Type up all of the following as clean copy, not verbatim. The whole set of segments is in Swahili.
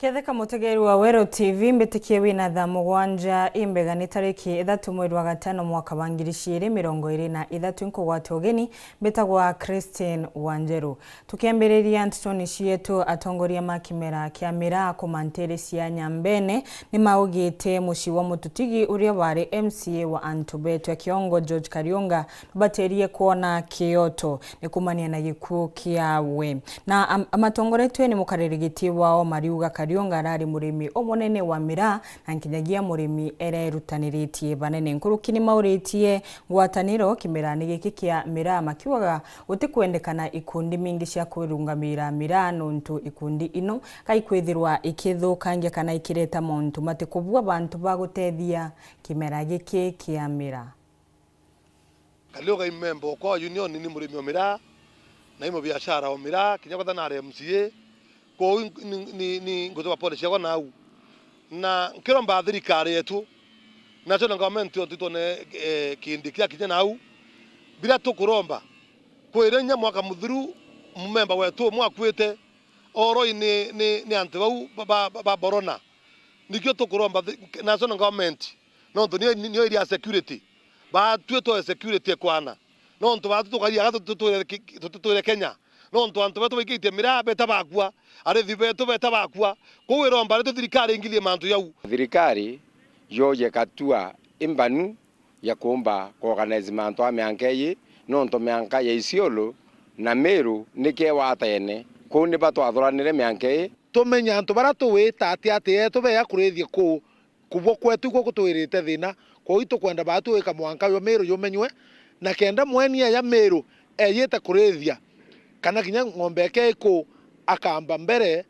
Ketheka mutegeri wa Weru TV mbetikie wina Thaa Mugwanja imbega ni tariki 3 mweri wa gatano mwaka wa 2023 nkugwate ugeni betagwa Christine WANJERU tukiambiriria Nteto cietu atongoria makimera kia mira kumantere cia Nyambene ni maugite muci wa mututigi uria wari MCA wa Nteto Kiongo George Karionga baterie kuona Kyoto ni kumania na gikuo kiawe na amatongoretwe ni mukarerigiti wao mariuga Karionga arari murimi omonene wa mira na nkinyagia murimi ererutaniritie banene nkurukini mauritie ngwataniro kimerani giki kia mira makiwaga utikwendekana ikundi mingi cia kwirungamira mira nontu ikundi ino kaikwithirwa ikithukangia kana ikireta montu matikubua bantu bagutethia kimera giki kia mira. Karionga imembo kwa union ni murimi wa mira na imo biashara wa mira kinyakwa na MCA ko ni ngoto pole cia na au na kiromba thirikari yetu national government yo ne kindi kia kinya na au bila tukuromba kwirenya mwaka muthiru mumemba wetu mwakwite oro ni antibau ba borona nikyo tukuromba national government no ni area security ba tueto security kwana no ntu ba tukaria tuture Kenya no ntu antu beto bikite mira beta bakwa are thibeto beta bakwa ko wiromba reto thirikari ingilie mantu yau thirikari yoje katua imbanu ya kuomba organize mantu ameankeyi no ntu meankaye Isiolo na Meru nike watene ko ni bato athoranire meankeyi tumenya antu bara tuwita ati tube ya kurethie ku kubwo kwetu ko kutwirite thina ko itu kwenda batu eka mwanka yo Meru yo menywe na kenda mwenia ya Meru eyete kurethia kana kinya ng'ombe keko akamba mbere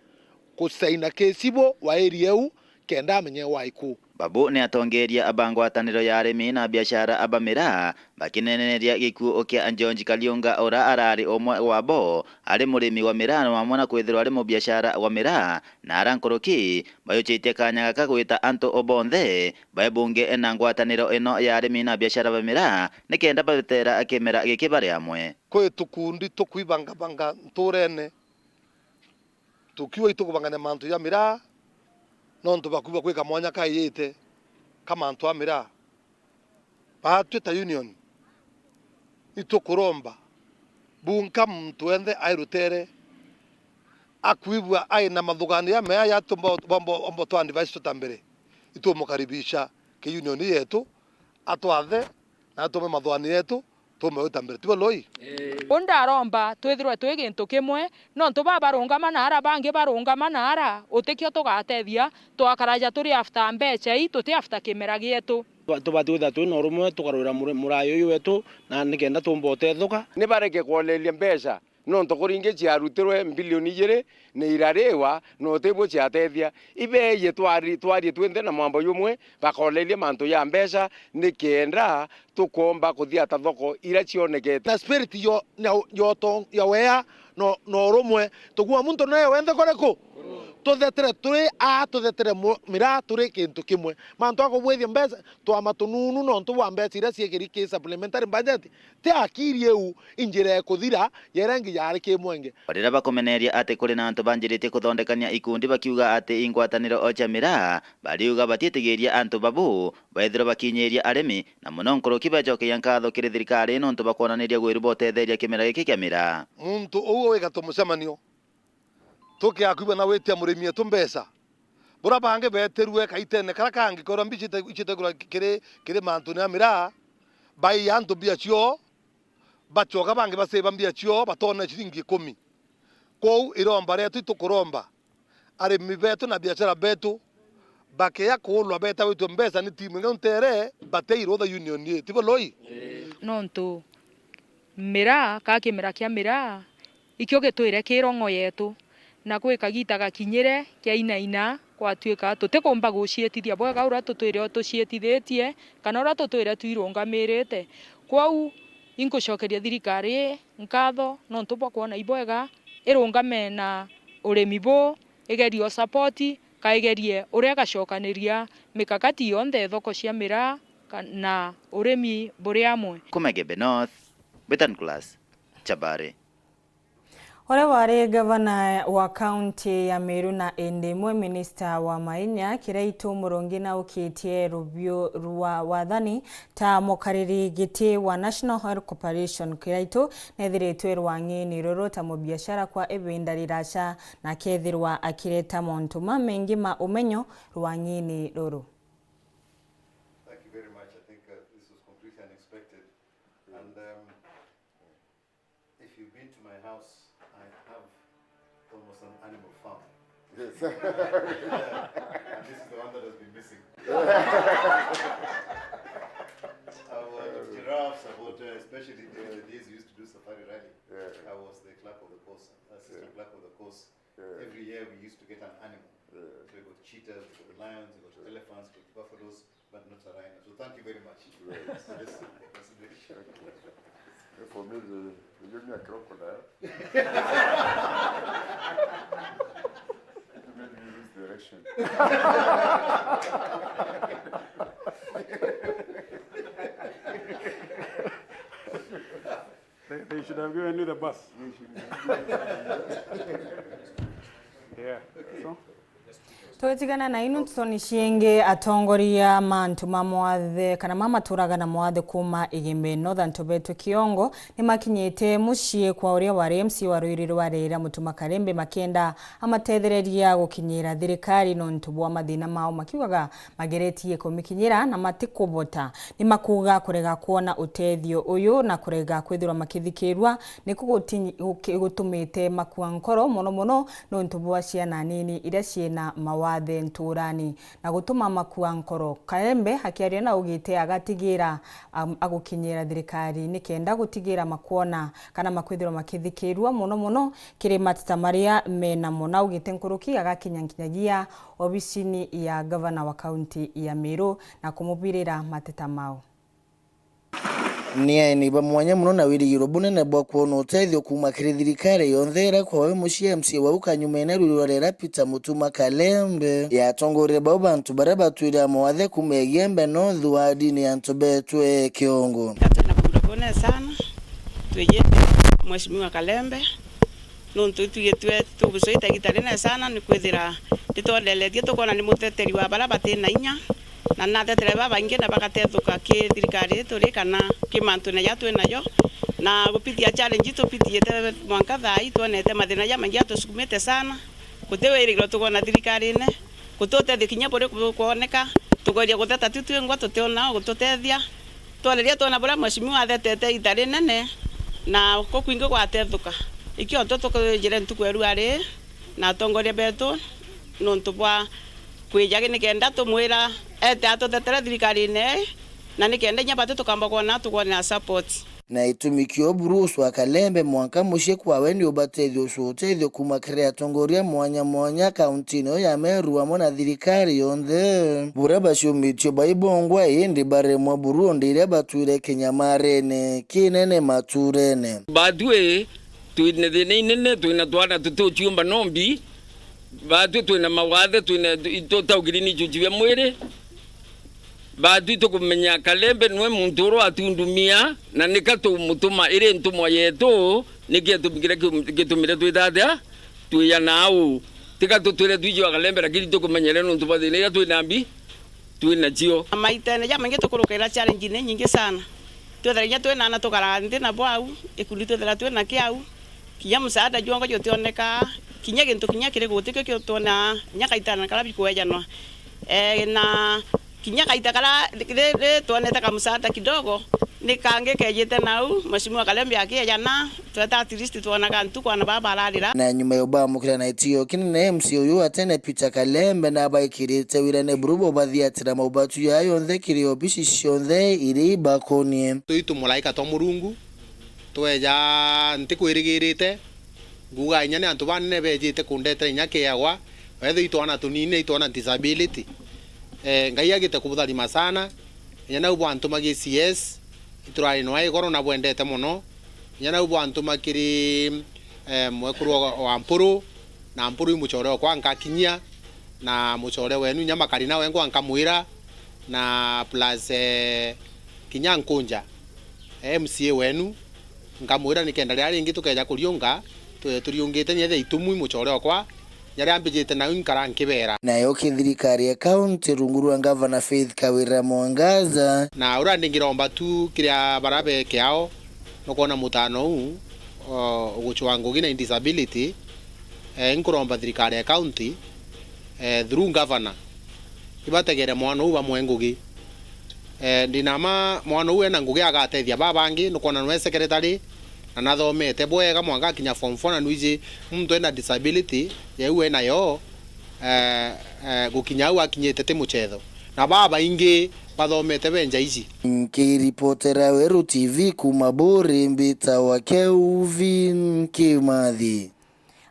kusaina kesibo wa area u kenda amenye waiku babu ni atongeria abangwataniro ya arimi na biashara abamira bakineneria gikuo kia George Karionga ora arari omwe wabo ari murimi wa mira wa mwana kwithirwa ari mu biashara wa mira na arankoroki bayochite kanya gaka gwita anto obonthe baebunge ena ngwataniro eno ya arimi na biashara ba mira nikenda batera akimera gikibari amwe kwe tukundi tukwibanga nturene tukiwa itukubangana mantu ya mira nonto bakuba kweka mwanya kayete kama antu amira batweta union itukuromba bunka mtu ende airutere akwibwa aina madhugani ya meya yatumba bombo to advice tutambere itumukaribisha ke union yetu atwathe na atume madhugani yetu tume utambere tibo loi ondaromba twithirwe twigintu kimwe no ntu babarungama na ara bangi barungama na ara utikio tugatethia twakaraja turi after mbecha tuti after kimera gietu tubatuitha tu no rumwe tukarwira murayo uyu wetu na nikenda tumbotethũka ni bareke kwoleria mbeca no ntokuringe ciarutirwe bilioni 2 ni irarewa no tebo ciatethia ibeye twari twende na mambo yumwe bakoleria mantu ya mbeca nikenda tukomba kuthia ta thoko ira cionekete na spirit yo to ya wea no rumwe tugua muntu naye wende koreko tuthetire turi tuthetire mira turi kintu kimwe mantu akobwethia mbeca twamatununu no ntu wa mbeca ira ciekirike supplementary budget te akirie u injire kuthira yerengi yari kimwenge barira bakomeneria ati kuri na antu banjirite kuthondekania ikundi bakiuga ati ingwataniro ocha mira bariuga batitigiria antu babu baithiro bakinyeria aremi na muno nkoroki bajoke yankatho kiri thirikari no ntu bakwonaniria gwirubotetheria kimera giki kia mira muntu uwo wega tumucemanio tuke akuba na wetia murimi etu mbeca bura bange beterwe kaitene kara kangi kora mbichite ichitegura kire mantu na mira bai yantu bia cio bachoka bange baseba mbia cio batona shilingi 10 ko iromba retu tukuromba arimi betu na biashara betu bake ya kulwa beta wetu mbeca ni timu ngontere bateiro the union ye tibo loi nontu mira ka kimera kia mira ikyo gitwire kirongo yetu na gwika gitaga kinyire kia ina kwatuika tutikomba gucietithia bwega ura tutwire tucietithetie kana ura tutwire twirungamirite kwau inkucokeria thirikari nkatho no ntubwa kuona ibwega irungame na urimi bu igerio support kaigerie uria gacokaniria mikakati yonthe thoko cia mira na urimi buri amwe Kumegebe North Betan Class Chabare Ore wari gavana wa kaunti ya Meru na endemwe minister wa mainya Kiraitu Murongi na ukitie rubio rwa wathani ta mokariri giti wa National Oil Corporation Kiraitu nethiritwe rwang'ini ruru ta mubiashara kwa ebinda rirasha na kethirwa akireta montuma mengi ma umenyo rwang'ini ruru. Thank you very much. I think this was completely unexpected. And if you've been to my house, I have almost an animal farm. Yes. And this is the one that has been missing. Our giraffes, especially the days we used to do safari rally. I was the clerk of the course, assistant clerk of the course. Every year we used to get an animal. So we got cheetahs, we got lions, we got elephants, we got buffaloes, but not a rhino. So thank you very much. So this consideration. For me, they give me a crocodile. To make me lose direction. They should have given you the bus. Yeah. So. Toetigana na inu tutonishienge atongoria mantu mamwathe kana mamaturaga na mwathe kuma igimbe Northern Nteto Kiongo ni makinyete mushie kwa uria wari MC wa Ruiru warera mutuma Karembe makenda amatethereria gukinyira thirikari no ntubwa mathina mao makiugaga mageretie kumikinyira na matikubota ni makuga kurega kuona utethio uyu na kurega kwithirwa makithikirwa ni gutumite makua nkoro mono no ntubwa ciana nini iria ciena wathe nturani na gutuma makua nkoro. Karembe hakiaria na ugite agatigira agukinyira thirikari ni kenda gutigira makuona kana makwithirwa makithikirwa mono kiri matita maria mena mona ugite nkuruki agakinyankinyagia obisini ya gavana wa kaunti ya Meru na kumubirira matita mao. Ni bamwanya muno na wirigiro bunene bwa kuona utethio kuma kiri thirikari yonthera kwa we mushie MC wa ukanyumene rurorera Peter Mutuma Karembe yatongorera babo bantu baria batwira mwathe kumegembe North wa dini ya Nteto Kiongo. Tunakubona sana tuye mheshimiwa Karembe no tuye tubusoita gitarina sana ni kwethira nditondeletie tukona ni muteteri wa bara batena inya na natetere baba ingi na bagatethuka ki thirikari turi kana ki mantu na yatwe nayo na gupitia challenge tupitiete mwanka thai tuonete mathina ya mangi atusukumite sana kutewirigiro tukona thirikari ne kutote kinya bore kuoneka tugoria guteta tutwe ngwa tuteona gututethia twareria tuona bora mheshimiwa athetete itari nene na kukwingi gwatethuka ikio tutukujire ntukweru ari na tongoria betu no ntubwa kwijage ni kenda tumwira ete atutetera thirikari ne na ni kenda nya batu tukamba kuona tukona support na itumikio Bruce wa Karembe mwanka mushie kwa weni ubatethio utethio kuma krea tongoria mwanya kaunti no ya Meru amona thirikari yonthe buraba shumitio baibongwa indi bare mwa Burundi ile batwire Kenyamarene kinene maturene badwe tuine thine tuina twana tutuchiumba nombi batu tuina mawathe tuina itotaugirini jujiwe mwere batu tukumenya Karembe nwe munturo atundumia na nikatu mutuma ire ntumwa yetu nikiatumikire kitumire twithathia tuya nau tikatu twire twijwa Karembe lakini tukumenyere no ntubathine ya twinambi twina cio maitene ya mangi tukurukira challenge ne nyingi sana twethera twina na tukarandi na bwau ikundi twethera twina kiau kinya msaada juongo jotioneka kinya gintu kinya kire gutike kyo tona nyakaitana kala bikuejanwa na kinya kaita kala de tuoneta kama msaada kidogo nikange kejete nau mheshimiwa Karembe akijana tweta at least tuona kantu kwa baba alalira na nyuma yoba mukira na itio kinene MC uyu atene Peter Karembe na baikirite wirane burubo bathiatira maubatu yayo nthekiri obishi cionthe iri bakonie tuitu mulaika to murungu tweja ntikwirigirite nguga inya ne antu banene bejite kundete inya kiagwa wethe itwana tunine itwana disability ngai agite kubutharima sana inya na ubwantu magi CS iturari no ai goro na bwendete muno inya na ubwantu makiri mwekuru wa mpuru na mpuru imuchore kwa nkakinyia na muchore wenu nya makari na wengo ankamwira na plus kinya nkunja MCA wenu nkamwira nikenda ria ringi tukeja kuriunga turiungite nyethe itumui muchore okwa yari ambijite na inkara nkibera nayo thirikari ya kaunti rungu rwa Gavana Faith Kawira Mwangaza na urandingiromba tu kiria barabe kiao nokona mutano huu uguchwango gina disability nkuromba thirikari ya kaunti through governor ibategere mwana uba mwengugi ndinama mwana uwe na ngugi agatethia babangi nokona nwe secretary na nathomete bwega mwanga kinya form 4 na nuiji muntu ena disability yewe nayo gukinya akinyete te muchetho na baba ingi bathomete benja ici nkiripotera Weru TV kuma Bore mbita wa Kelvin Kimathi.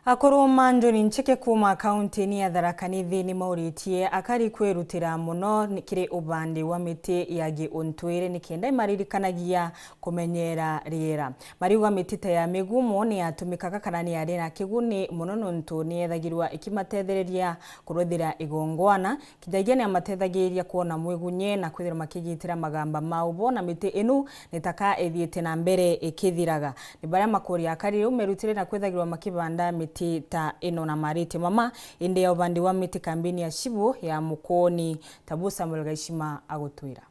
Akoro manjoni ncheke kuma kaunti ni ya Tharaka Nithi ni mauritie akari kwerutira muno kire ubandi wa miti yagi ontwire ni kenda imaririkanagia kumenyera riera mariuga mitita ya migumu ni atumikaga kana ni ari na kiguni muno nontu ni ethagirwa ikimatethereria kurothira igongwana kidagia ni amatethegeria kuona mwigunye na kwithira makigitira magamba maubo na miti inu nitaka ethiete na mbere ikithiraga ni baria makori akari umerutire na kwithagirwa makibanda miti ta ino na mariti mama inde ya ubandi wa miti kambini ya Shibu ya Mukoni Tabusa Mulgaishima agotwira.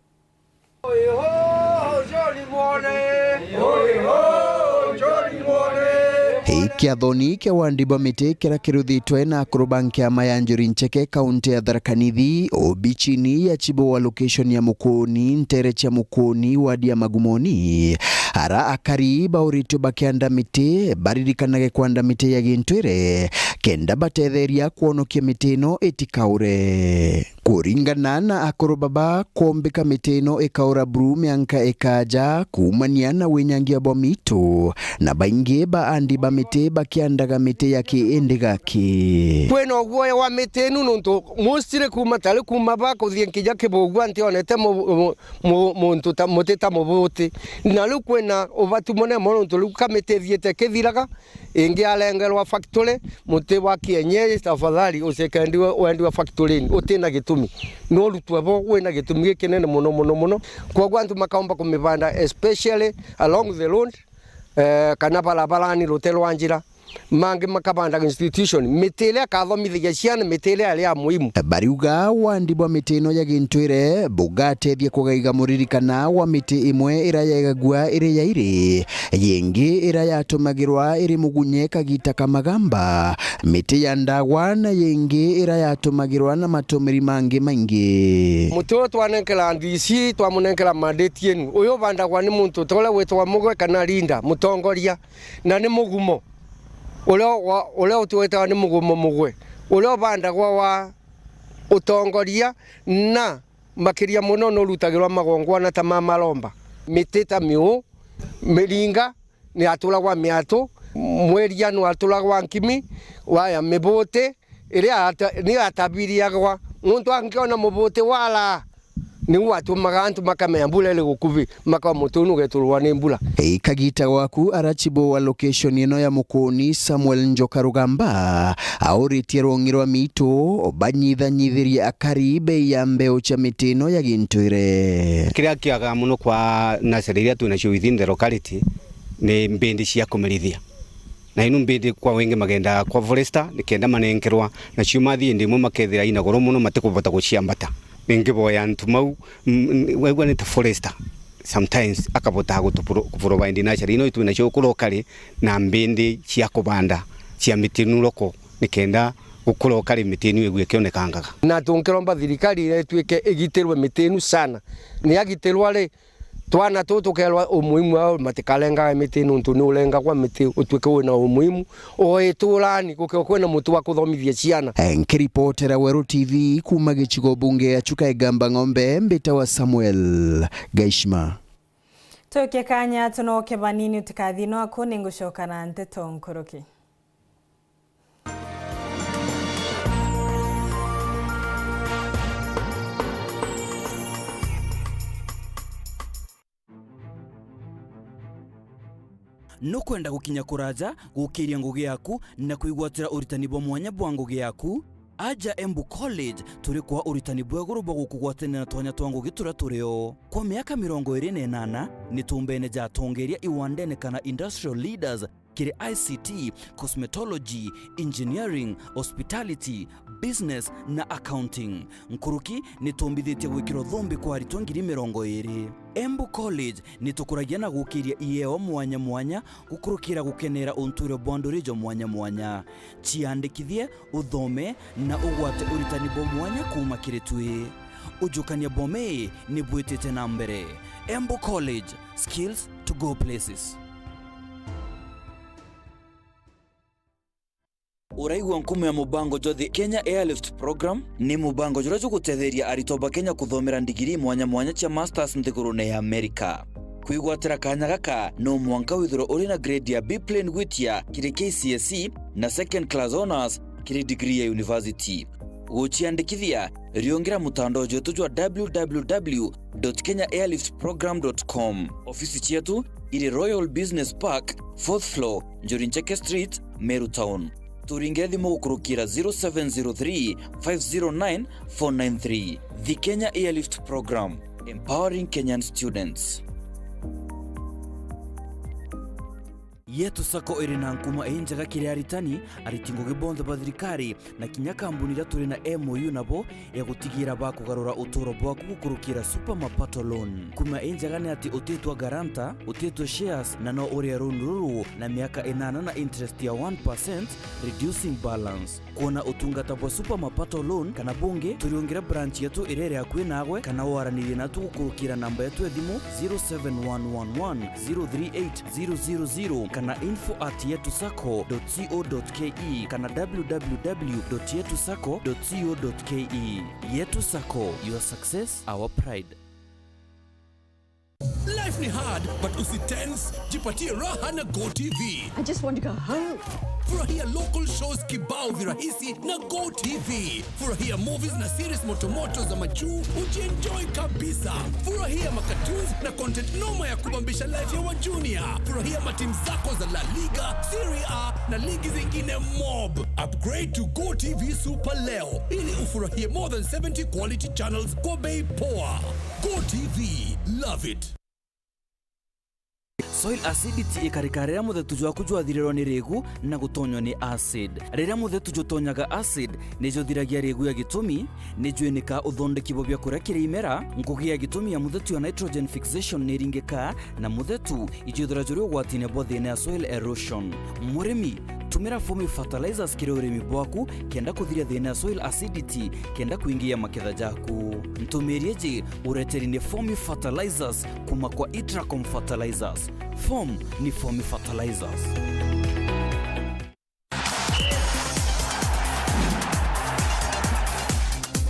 Kiathoni kia wandiba miti kira kiruthitwe na kurubanki ya WANJERU ncheke kaunti ya Tharaka Nithi obichini ya Chibo wa location ya Mukoni ntere cha Mukoni wadi ya Magumoni ara akari baurito bakianda miti baririkanage kwanda miti ya gintwire kenda batetheria kuonokia miti ino itikaure kuringana na akoro baba kombika miti ino ikaura bru mianka ikaja kumania na wenyangia bomito na baingi baandi ba miti bakiandaga miti yaki indigaki kweno gwoya wa miti ino nonto mostire kumatale kumaba kuthienkija kibogwa ntionete muntu ta muteta mubuti nalu kwena obatu mone mono nto kamete thiete kithiraga ingi alengerwa factory muti wa kienye tafadhali usekandiwe wendiwa factory utina gitumi no lutwebo wena gitumi kinene muno kwa gwantu makaomba kumibanda especially along the road kana balabalani rutelo wanjira mangi makabanda institution mitele akathomithia ciana mitele ali ya muhimu bariuga wandibwa mitino ya gintwire bugatethia kugaiga muririkana wa miti imwe ira yegagua iri yairi yengi ira yatumagirwa iri mugunye kagita kamagamba miti ya ndagwa na yengi ira yatumagirwa na matumiri mangi maingi muto twanenkela ndisi twamunenkela mandetienu uyo bandagwa ni muntu tole wetwa mugwe kana linda mutongoria na ni mugumo Uleo tuweta ni mugumo mugwe uleo bandagwa wa utongoria na makiria muno no rutagirwa magongwana ta mamalomba mitita miu miringa ni atulagwa miato mweria no atulagwa nkimi waya mibote iria ni atabiriagwa muntu angiona mubote wala ni watu magantu makamenya mbula ile gukuvi maka mutunu geturwa ni mbula kagita waku arachibo wa location ino ya Mukoni Samuel Njoka Rugamba auritie rongirwa mito banyithanyithirie akaribe ya mbeo cha mitino ya gintwire kiria kiaga muno kwa naseriria tunacio within the locality ni mbindi cia kumerithia na inu mbindi kwa wengi magenda kwa forester nikenda manenkerwa na ciumathi ndimo makethira ina goro muno matikubota guciambata ningiboya ntumau wegwa ni forester sometimes akabota gutuprovide natural ino itu na cio kulokali na mbindi cia kubanda cia mitinu loko nikenda gukulokali mitinu egwe kionekangaga na tunkeromba thirikari itwike igitirwe mitinu sana ni agitirwa le twana tutukelwa umuhimu wa matikalenga mitinu ntu ni ulenga kwa miti utwike wina umuhimu oitulani kukekwena mutu wa kuthomithia ciana nkiripotera Weru TV kuma gichigo bunge ya Chuka Igamba Ng'ombe mbita wa Samuel Gaishima Toke kanya tunoke banini utikathino akuni ngushoka na Nteto nkoroki no kwenda gukinya kuraja gukiria ngugi yaku na kuigwatira uritani bwa mwanya bwa ngugi yaku aja Embu College turi kwa uritani bwa guru bwa gukugwatanira twanya twa ngugi turio kwa miaka 28 ni tumbene ja tongeria iwandene kana industrial leaders kiri ICT, cosmetology, engineering, hospitality, business na accounting. Nkuruki nitumbithitie gwikiro thumbi kwa aritwo 20,000. Embu College nitukuragia na gukiria ieo mwanya mwanya gukurukira gukenera unture bwandurijo mwanya mwanya. Ciandikithie, uthome na ugwate uritani bo mwanya kuma kiritwi. Ujukania bome ni bwitite na mbere. Embu College, skills to go places. Uraigwa nkumu ya mubango jothi Kenya Airlift Program ni mubango jura gutetheria aritoba Kenya kuthomera ndigiri mwanya mwanya cia masters nthigurune ya Amerika. Kwigwatira kanya gaka no mwanka withiro uri na grade ya B plane gwitia kiri KCSE na second class honors kiri degree ya university. Guciandikithia riongera mutandao jetu jwa www.kenyaairliftprogram.com. Ofisi chetu iri Royal Business Park 4th floor Njorincheke Street, Meru Town. Turinge thimu gukurukira 0703 509 493. The Kenya Airlift Program, empowering Kenyan students. Yetu sako iri na nkuma enjaga kiri aritani aritingoge bondo bathirikari na kinya kambuni ira turi na MOU nabo ya gutigira ba kugarura uturo bwaku gukurukira super mapato loan. Kuma enjaga ni ati utitwa garanta, utitwa shares na no uri runduru na miaka 8 na interest ya 1% reducing balance. Kuona utungata bwa super mapato loan kana bunge turiongera branch yetu irere yakwe nawe kana waranire natu gukurukira namba yetu ya thimu 07111038000 kana info@yetusako.co.ke kana www.yetusako.co.ke. Yetu Sako, your success, our pride. Life ni hard, but usitense, jipatie raha na Go TV. I just want to go home. Furahia local shows kibao virahisi na Go TV. Furahia movies na series motomoto za majuu, ujienjoy kabisa. Furahia makatoons na content noma ya kubambisha life ya wajunia. Furahia matimu zako za La Liga, Serie A na ligi zingine mob. Upgrade to Go TV Super leo ili ufurahie more than 70 quality channels kwa bei poa. Go TV, love it. Soil acidity ikarikarira muthetu jwa kujwathiriro ni regu na gutonyo ni acid. Rira muthetu jotonyaga acid nijo thiragia regu ya gitumi nijuenika uthondeki bo bya kurakira imera ngugi ya gitumi ya muthetu ya nitrogen fixation ni ringeka na muthetu ijithira juru gwatine bo thina soil erosion. Murimi tumira fomi fertilizers kiri urimi bwaku kenda kuthiria thina soil acidity kenda kuingia maketha jaku. Ntumirieje URETERI ni fomi fertilizers kuma kwa Itracom fertilizers. Form ni fomi fertilizers.